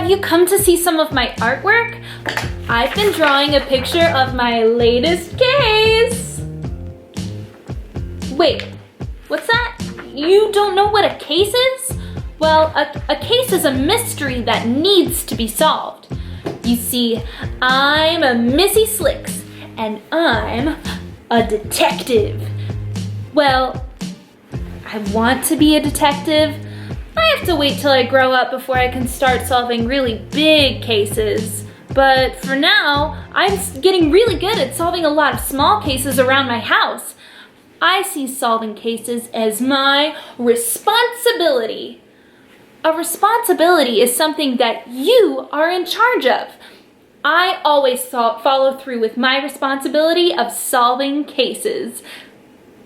have you come to see some of my artwork? I've been drawing a picture of my latest case. Wait, what's that? You don't know what a case is? Well, a case is a mystery that needs to be solved. You see, I'm a Missy Slicks, and I'm a detective. Well, I want to be a detective. I have to wait till I grow up before I can start solving really big cases. But for now, I'm getting really good at solving a lot of small cases around my house. I see solving cases as my responsibility. A responsibility is something that you are in charge of. I always follow through with my responsibility of solving cases.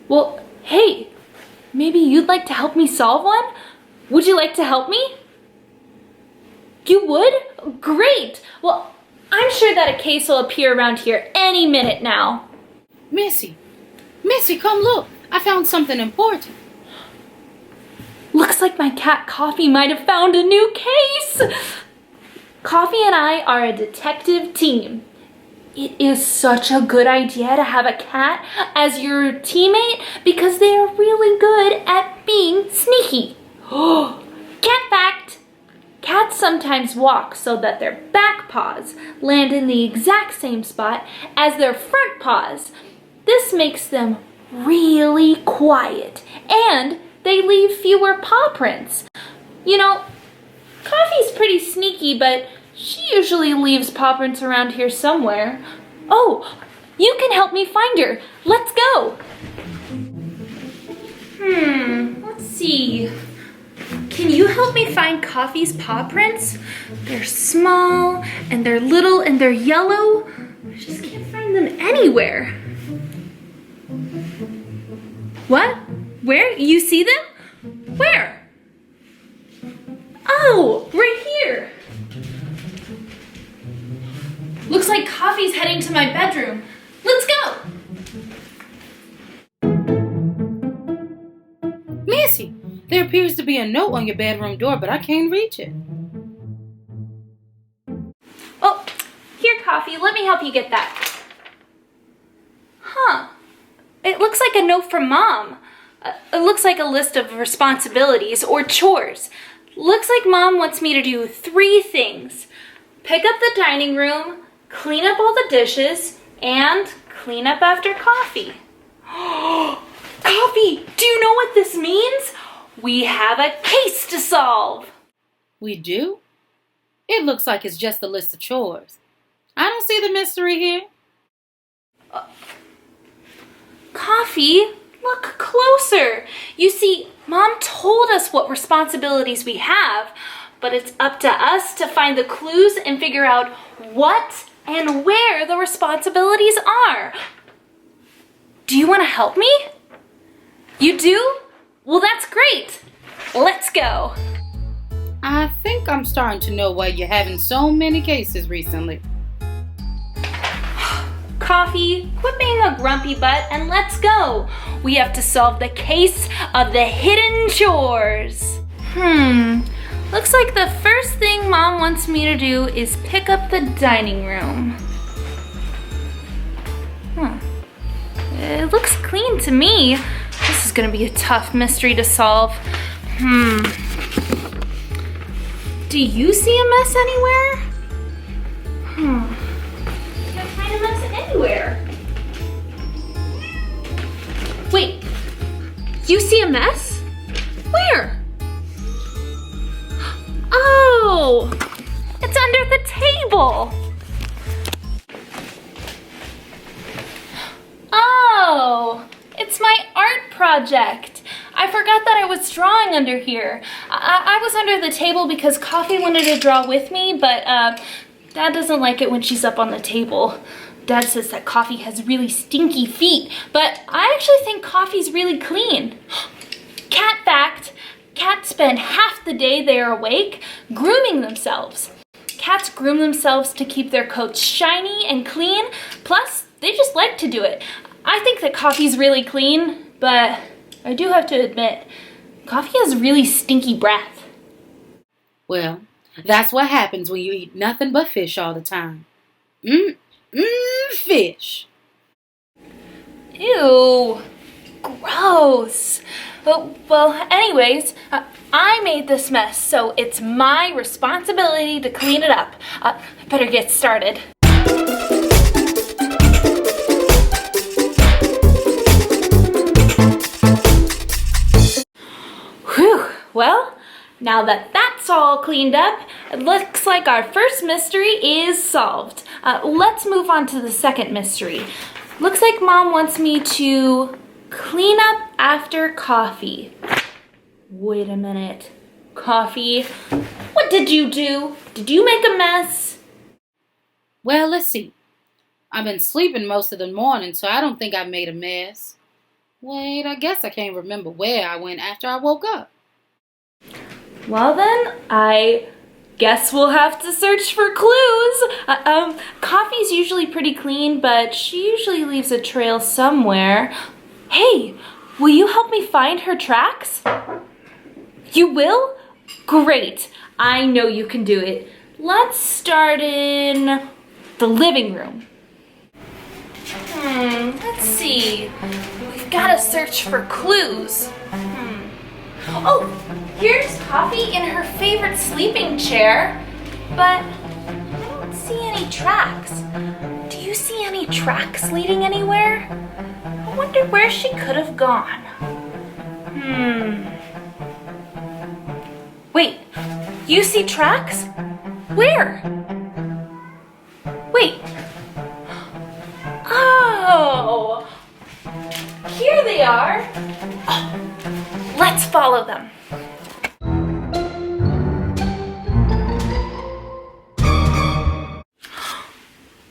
Well, hey, maybe you'd like to help me solve one? Would you like to help me? You would? Great! Well, I'm sure that a case will appear around here any minute now. Missy, come look. I found something important. Looks like my cat Coffee might have found a new case. Coffee and I are a detective team. It is such a good idea to have a cat as your teammate because they are really good at being sneaky. Cat fact! Cats sometimes walk so that their back paws land in the exact same spot as their front paws. This makes them really quiet and they leave fewer paw prints. You know, Coffee's pretty sneaky, but she usually leaves paw prints around here somewhere. Oh, you can help me find her. Let's go. Let's see. Can you help me find Coffee's paw prints? They're small and they're little and they're yellow. I just can't find them anywhere. What? Where? You see them? Where? Oh, right here. Looks like Coffee's heading to my bedroom. Let's go. Missy, there appears to be a note on your bedroom door, but I can't reach it. Oh, here, Coffee. Let me help you get that. Huh. It looks like a note from Mom. It looks like a list of responsibilities or chores. Looks like Mom wants me to do 3 things. Pick up the dining room, clean up all the dishes, and clean up after Coffee. Coffee, do you know what this means? We have a case to solve. We do? It looks like it's just a list of chores. I don't see the mystery here. Coffee, look closer. You see, Mom told us what responsibilities we have, but it's up to us to find the clues and figure out what and where the responsibilities are. Do you want to help me? You do? Well, that's great. Let's go. I think I'm starting to know why you're having so many cases recently. Coffee, quit being a grumpy butt and let's go. We have to solve the case of the hidden chores. Looks like the first thing Mom wants me to do is pick up the dining room. It looks clean to me. This is gonna be a tough mystery to solve. Do you see a mess anywhere? Can't find a mess anywhere. Wait, you see a mess? Where? Oh, it's under the table. Oh, it's my art project. I forgot that I was drawing under here. I was under the table because Coffee wanted to draw with me, but Dad doesn't like it when she's up on the table. Dad says that Coffee has really stinky feet, but I actually think Coffee's really clean. Cat fact, cats spend half the day they are awake grooming themselves. Cats groom themselves to keep their coats shiny and clean, plus they just like to do it. I think that Coffee's really clean, but I do have to admit, Coffee has really stinky breath. Well, That's what happens when you eat nothing but fish all the time. Fish. Ew, gross. Well, anyways, I made this mess, so it's my responsibility to clean it up. I better get started. Whew, well, now that that's all cleaned up, it looks like our first mystery is solved. Let's move on to the second mystery. Looks like Mom wants me to clean up after coffee. Wait a minute. Coffee? What did you do? Did you make a mess? Well, let's see. I've been sleeping most of the morning, so I don't think I made a mess. Wait, I guess I can't remember where I went after I woke up. Well then, I guess we'll have to search for clues. Coffee's usually pretty clean, but she usually leaves a trail somewhere. Hey, will you help me find her tracks? You will? Great. I know you can do it. Let's start in the living room. Let's see. We've got to search for clues. Oh, here's Coffee in her favorite sleeping chair, but I don't see any tracks. Do you see any tracks leading anywhere? I wonder where she could have gone. Wait, you see tracks? Where? Wait. Oh, here they are. Oh, let's follow them.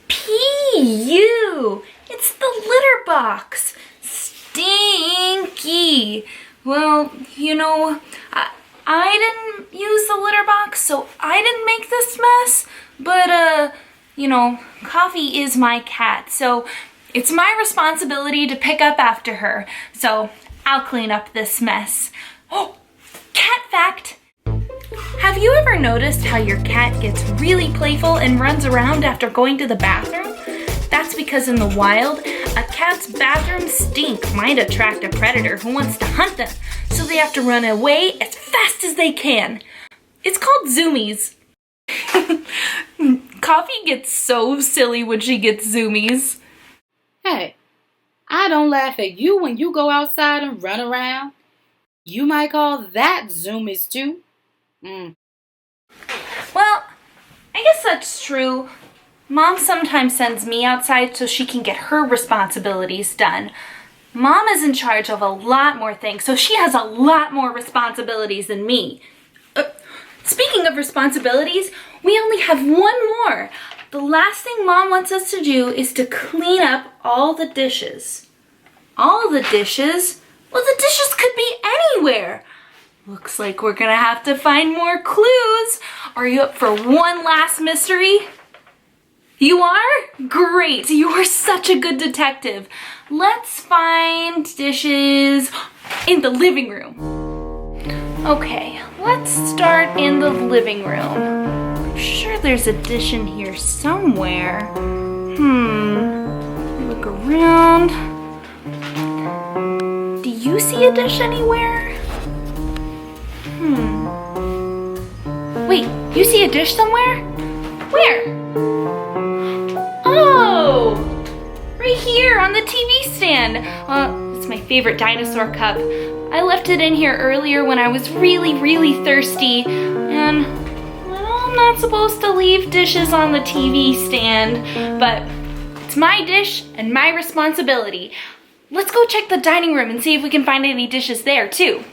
P.U. It's the litter box. Stinky. Well, you know, I didn't use the litter box, so I didn't make this mess. But, you know, Coffee is my cat, so it's my responsibility to pick up after her. So I'll clean up this mess. Oh, cat fact. Have you ever noticed how your cat gets really playful and runs around after going to the bathroom? That's because in the wild, a cat's bathroom stink might attract a predator who wants to hunt them, so they have to run away as fast as they can. It's called zoomies. Coffee gets so silly when she gets zoomies. Hey, I don't laugh at you when you go outside and run around. You might call that zoomies too. Well, I guess that's true. Mom sometimes sends me outside so she can get her responsibilities done. Mom is in charge of a lot more things, so she has a lot more responsibilities than me. Speaking of responsibilities, we only have one more. The last thing Mom wants us to do is to clean up all the dishes. All the dishes? Well, the dishes could be anywhere. Looks like we're gonna have to find more clues. Are you up for one last mystery? You are? Great, you are such a good detective. Let's find dishes in the living room. Okay, let's start in the living room. I'm sure there's a dish in here somewhere. Look around. Do you see a dish anywhere? Wait, you see a dish somewhere? Where? Oh! Right here on the TV stand. It's my favorite dinosaur cup. I left it in here earlier when I was really, really thirsty. And well, I'm not supposed to leave dishes on the TV stand, but it's my dish and my responsibility. Let's go check the dining room and see if we can find any dishes there too.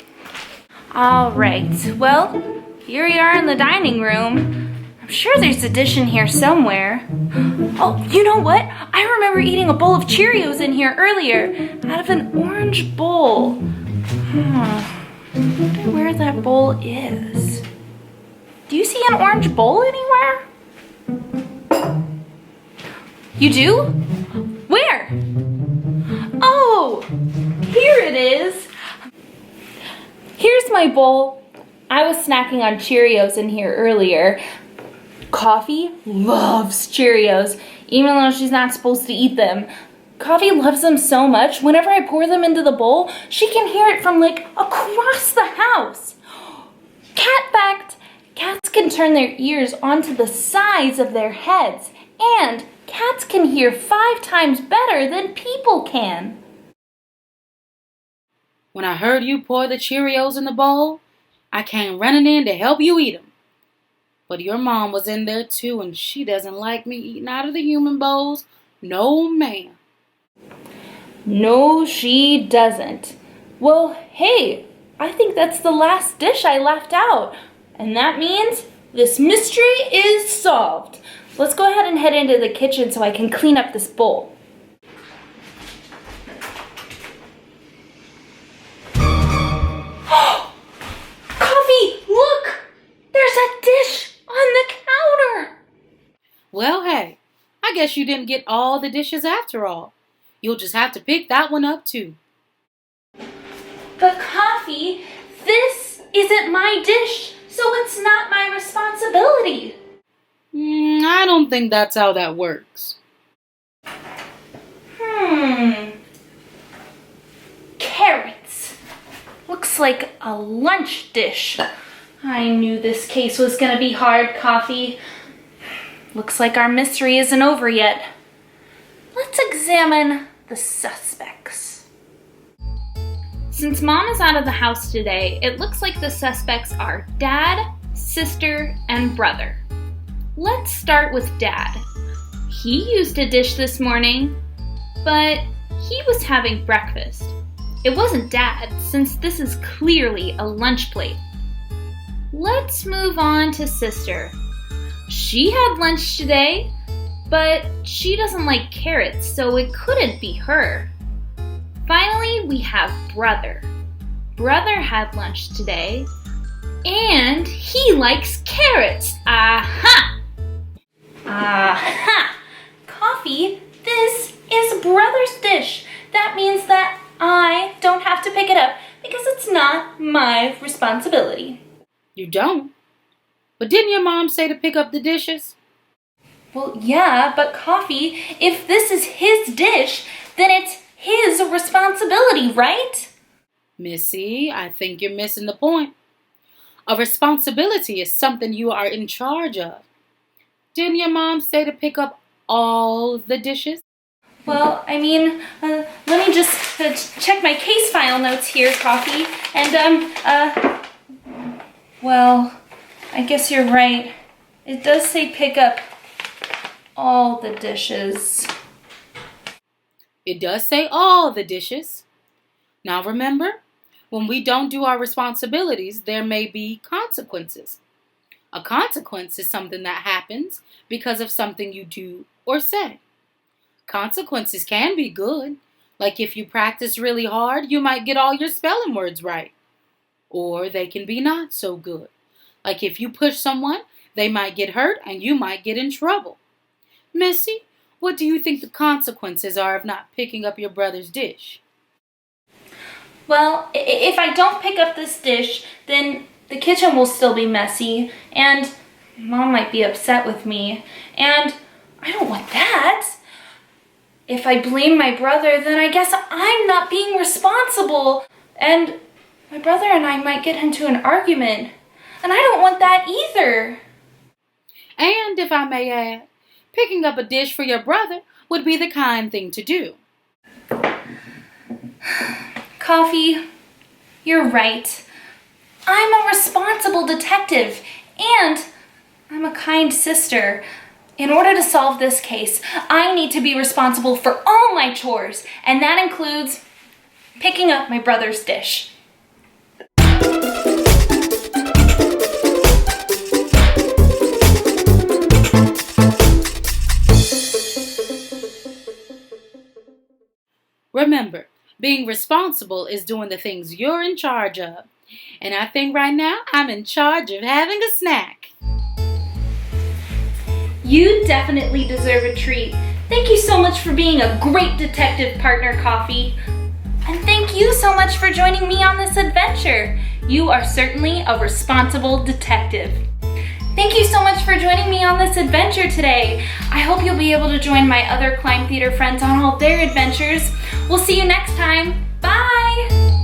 All right, well, here we are in the dining room. I'm sure there's a dish in here somewhere. Oh, you know what? I remember eating a bowl of Cheerios in here earlier out of an orange bowl. I wonder where that bowl is. Do you see an orange bowl anywhere? You do? Where? Oh, here it is. Here's my bowl. I was snacking on Cheerios in here earlier. Coffee loves Cheerios, even though she's not supposed to eat them. Coffee loves them so much, whenever I pour them into the bowl, she can hear it from like across the house. Cat fact, cats can turn their ears onto the sides of their heads, and cats can hear 5 times better than people can. When I heard you pour the Cheerios in the bowl, I came running in to help you eat them. But your mom was in there too, and she doesn't like me eating out of the human bowls. No, ma'am. No, she doesn't. Well, hey, I think that's the last dish I left out. And that means this mystery is solved. Let's go ahead and head into the kitchen so I can clean up this bowl. Coffee, look! There's a dish on the counter! Well, hey, I guess you didn't get all the dishes after all. You'll just have to pick that one up too. But Coffee, this isn't my dish, so it's not my responsibility. I don't think that's how that works. Carrots. Looks like a lunch dish. I knew this case was gonna be hard, Coffee. Looks like our mystery isn't over yet. Let's examine the suspects. Since Mom is out of the house today, it looks like the suspects are Dad, sister, and brother. Let's start with Dad. He used a dish this morning, but he was having breakfast. It wasn't Dad, since this is clearly a lunch plate. Let's move on to sister. She had lunch today, but she doesn't like carrots, so it couldn't be her. Finally, we have brother. Brother had lunch today, and he likes carrots. Aha! Aha! Coffee, this is brother's dish. That means that I don't have to pick it up because it's not my responsibility. You don't? But didn't your mom say to pick up the dishes? Well, yeah, but Coffee, if this is his dish, then it's his responsibility, right? Missy, I think you're missing the point. A responsibility is something you are in charge of. Didn't your mom say to pick up all the dishes? Well, I mean, let me just check my case file notes here, Coffee. And, well, I guess you're right. It does say pick up all the dishes. It does say all the dishes. Now remember, when we don't do our responsibilities, there may be consequences. A consequence is something that happens because of something you do or say. Consequences can be good. Like if you practice really hard, you might get all your spelling words right. Or they can be not so good. Like if you push someone, they might get hurt and you might get in trouble. Missy, what do you think the consequences are of not picking up your brother's dish? Well, if I don't pick up this dish, then the kitchen will still be messy, and Mom might be upset with me, and I don't want that. If I blame my brother, then I guess I'm not being responsible, and my brother and I might get into an argument, and I don't want that either. And if I may add, picking up a dish for your brother would be the kind thing to do. Coffee, you're right. I'm a responsible detective, and I'm a kind sister. In order to solve this case, I need to be responsible for all my chores, and that includes picking up my brother's dish. Remember, being responsible is doing the things you're in charge of. And I think right now I'm in charge of having a snack. You definitely deserve a treat. Thank you so much for being a great detective partner, Coffee. And thank you so much for joining me on this adventure. You are certainly a responsible detective. Thank you so much for joining me on this adventure today. I hope you'll be able to join my other Climb Theater friends on all their adventures. We'll see you next time. Bye!